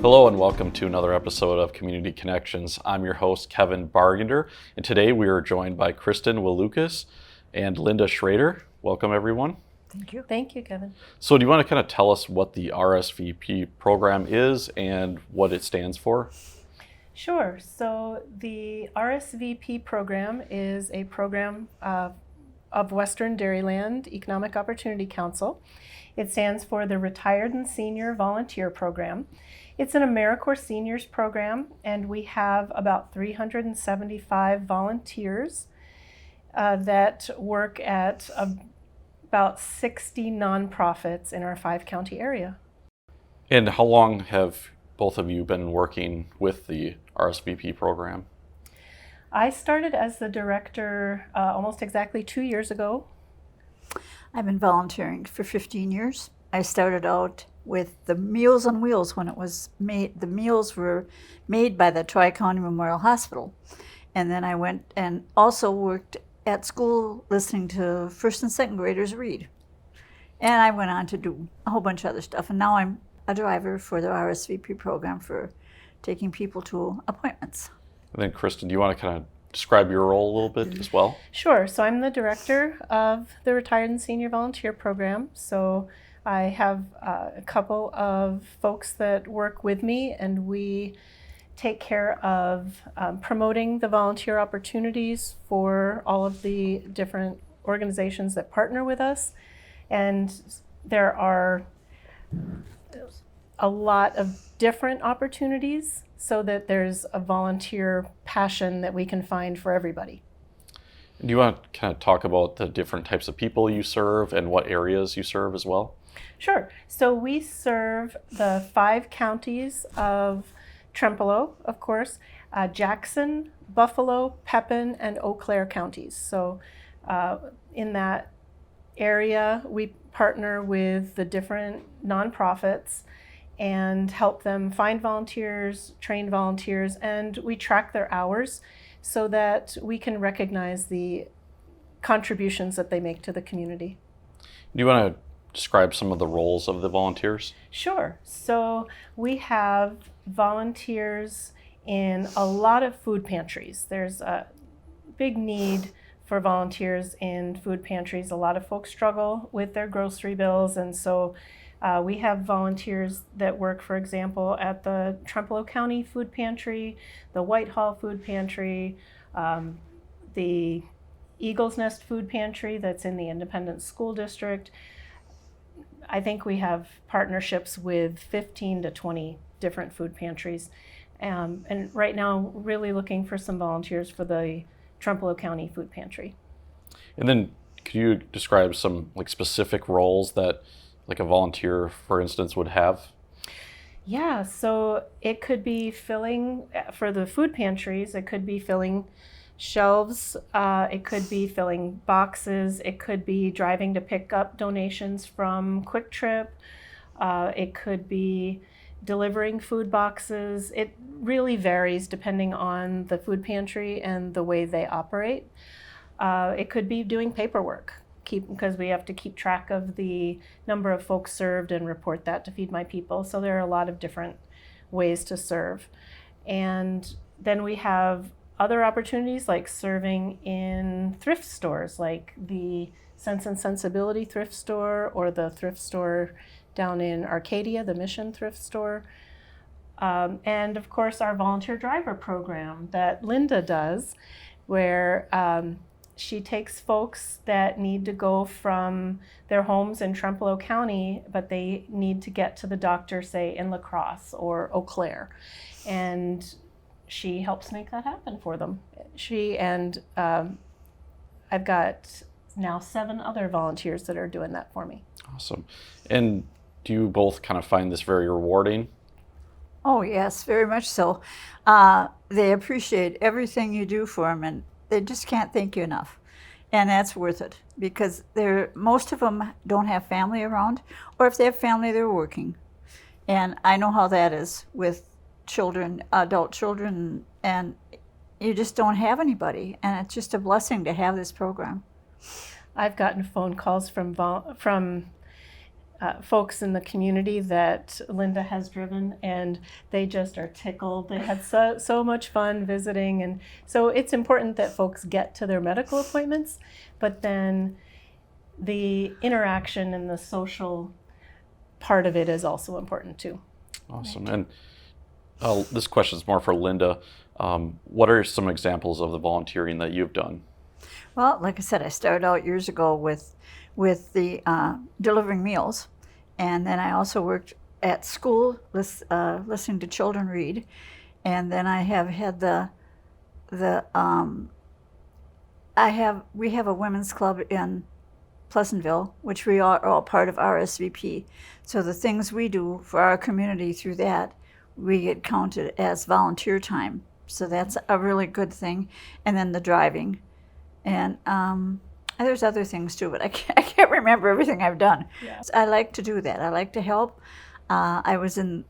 Hello and welcome to another episode of Community Connections. I'm your host, Kevin Bargender, and today we are joined by Kristin Walukas and Linda Schroeder. Welcome, everyone. Thank you. Thank you, Kevin. So do you want to kind of tell us what the RSVP program is and what it stands for? Sure. So the RSVP program is a program of Western Dairyland Economic Opportunity Council. It stands for the Retired and Senior Volunteer Program. It's an AmeriCorps seniors program, and we have about 375 volunteers that work at about 60 nonprofits in our 5-county area. And how long have both of you been working with the RSVP program? I started as the director almost exactly 2 years ago. I've been volunteering for 15 years. I started out with the Meals on Wheels when it was made. The meals were made by the Tri-County Memorial Hospital. And then I went and also worked at school listening to first and second graders read. And I went on to do a whole bunch of other stuff. And now I'm a driver for the RSVP program for taking people to appointments. And then Kristin, do you want to kind of describe your role a little bit as well? Sure. So I'm the director of the Retired and Senior Volunteer Program. So I have a couple of folks that work with me, and we take care of promoting the volunteer opportunities for all of the different organizations that partner with us. And there are a lot of different opportunities so that there's a volunteer passion that we can find for everybody. Do you want to kind of talk about the different types of people you serve and what areas you serve as well? Sure. So we serve the 5 counties of Trempealeau, of course, Jackson, Buffalo, Pepin, and Eau Claire counties. So in that area, we partner with the different nonprofits and help them find volunteers, train volunteers, and we track their hours so that we can recognize the contributions that they make to the community. Do you want to describe some of the roles of the volunteers? Sure. So we have volunteers in a lot of food pantries. There's a big need for volunteers in food pantries. A lot of folks struggle with their grocery bills, and so we have volunteers that work, for example, at the Trempealeau County Food Pantry, the Whitehall Food Pantry, the Eagles Nest Food Pantry that's in the Independent School District. I think we have partnerships with 15 to 20 different food pantries. And right now, really looking for some volunteers for the Trempealeau County Food Pantry. And then could you describe some specific roles that a volunteer, for instance, would have? Yeah, so it could be filling, for the food pantries, it could be filling shelves, it could be filling boxes, it could be driving to pick up donations from Quick Trip, it could be delivering food boxes. It really varies depending on the food pantry and the way they operate. It could be doing paperwork, because we have to keep track of the number of folks served and report that to Feed My People. So there are a lot of different ways to serve. And then we have other opportunities like serving in thrift stores, like the Sense and Sensibility thrift store or the thrift store down in Arcadia, the Mission thrift store. And of course, our volunteer driver program that Linda does, where she takes folks that need to go from their homes in Trempealeau County, but they need to get to the doctor, say, in La Crosse or Eau Claire. And she helps make that happen for them. She and I've got now 7 other volunteers that are doing that for me. Awesome. And do you both kind of find this very rewarding? Oh, yes, very much so. They appreciate everything you do for them, and they just can't thank you enough. And that's worth it, because most of them don't have family around, or if they have family, they're working. And I know how that is with children, adult children, and you just don't have anybody. And it's just a blessing to have this program. I've gotten phone calls from folks in the community that Linda has driven, and they just are tickled. They had so much fun visiting, and so it's important that folks get to their medical appointments, but then the interaction and the social part of it is also important too. Awesome. And this question is more for Linda. What are some examples of the volunteering that you've done? Well, like I said, I started out years ago with the delivering meals, and then I also worked at school listening to children read, and then I have had we have a women's club in Pleasantville, which we are all part of RSVP. So the things we do for our community through that, we get counted as volunteer time. So that's a really good thing. And then the driving. And there's other things too, but I can't remember everything I've done. Yeah. So I like to do that. I like to help. I was in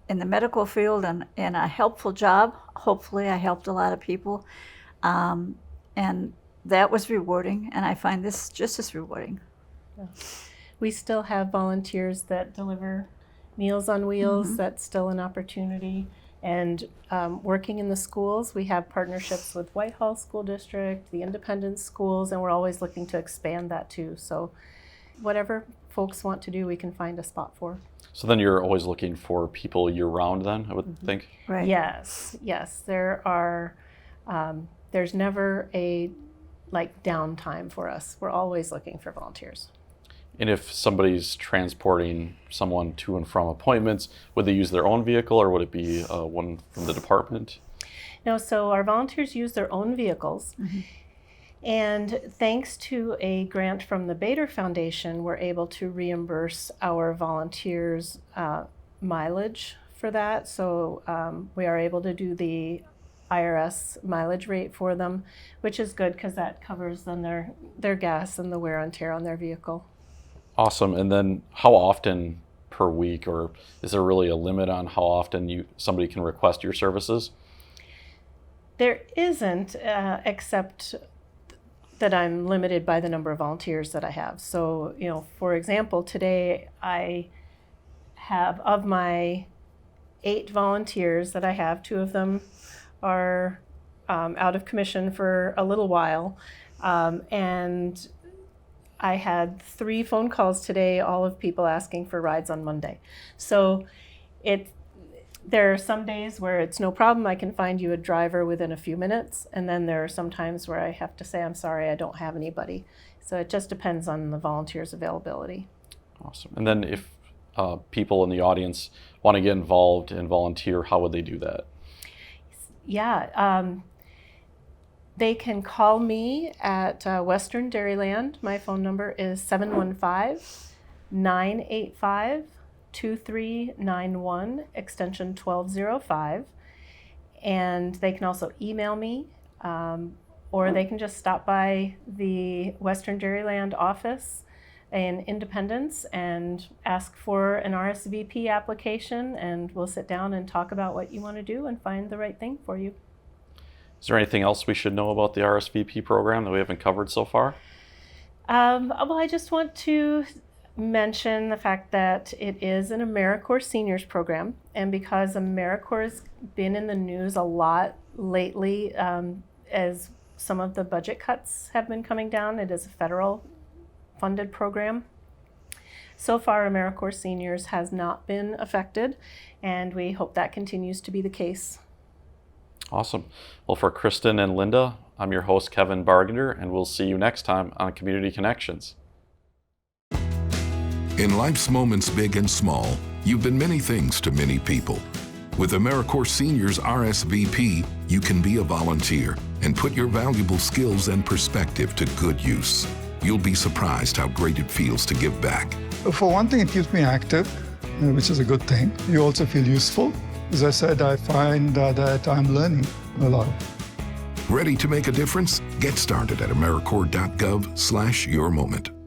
the medical field and in a helpful job. Hopefully I helped a lot of people. And that was rewarding, and I find this just as rewarding. Yeah. We still have volunteers that deliver Meals on Wheels. Mm-hmm. That's still an opportunity. And working in the schools, we have partnerships with Whitehall School District, the independent schools, and we're always looking to expand that too. So whatever folks want to do, we can find a spot for. So then you're always looking for people year-round then, I would mm-hmm. think? Right. Yes. There are, there's never a downtime for us. We're always looking for volunteers. And if somebody's transporting someone to and from appointments, would they use their own vehicle or would it be one from the department? No, so our volunteers use their own vehicles. Mm-hmm. And thanks to a grant from the Bader Foundation, we're able to reimburse our volunteers mileage for that. So we are able to do the IRS mileage rate for them, which is good because that covers then their gas and the wear and tear on their vehicle. Awesome. And then how often per week, or is there really a limit on how often somebody can request your services? There isn't, except that I'm limited by the number of volunteers that I have. So, for example, today I have, of my 8 volunteers that I have, 2 of them are out of commission for a little while, and I had 3 phone calls today, all of people asking for rides on Monday. So there are some days where it's no problem, I can find you a driver within a few minutes, and then there are some times where I have to say, I'm sorry, I don't have anybody. So it just depends on the volunteer's availability. Awesome. And then if people in the audience want to get involved and volunteer, how would they do that? Yeah, they can call me at Western Dairyland. My phone number is 715-985-2391, extension 1205. And they can also email me, or they can just stop by the Western Dairyland office in Independence and ask for an RSVP application, and we'll sit down and talk about what you want to do and find the right thing for you. Is there anything else we should know about the RSVP program that we haven't covered so far? Well, I just want to mention the fact that it is an AmeriCorps seniors program, and because AmeriCorps has been in the news a lot lately as some of the budget cuts have been coming down, it is a federal funded program. So far, AmeriCorps Seniors has not been affected, and we hope that continues to be the case. Awesome. Well, for Kristin and Linda, I'm your host, Kevin Bargender, and we'll see you next time on Community Connections. In life's moments, big and small, you've been many things to many people. With AmeriCorps Seniors RSVP, you can be a volunteer and put your valuable skills and perspective to good use. You'll be surprised how great it feels to give back. For one thing, it keeps me active, which is a good thing. You also feel useful. As I said, I find that I'm learning a lot. Ready to make a difference? Get started at AmeriCorps.gov/yourmoment.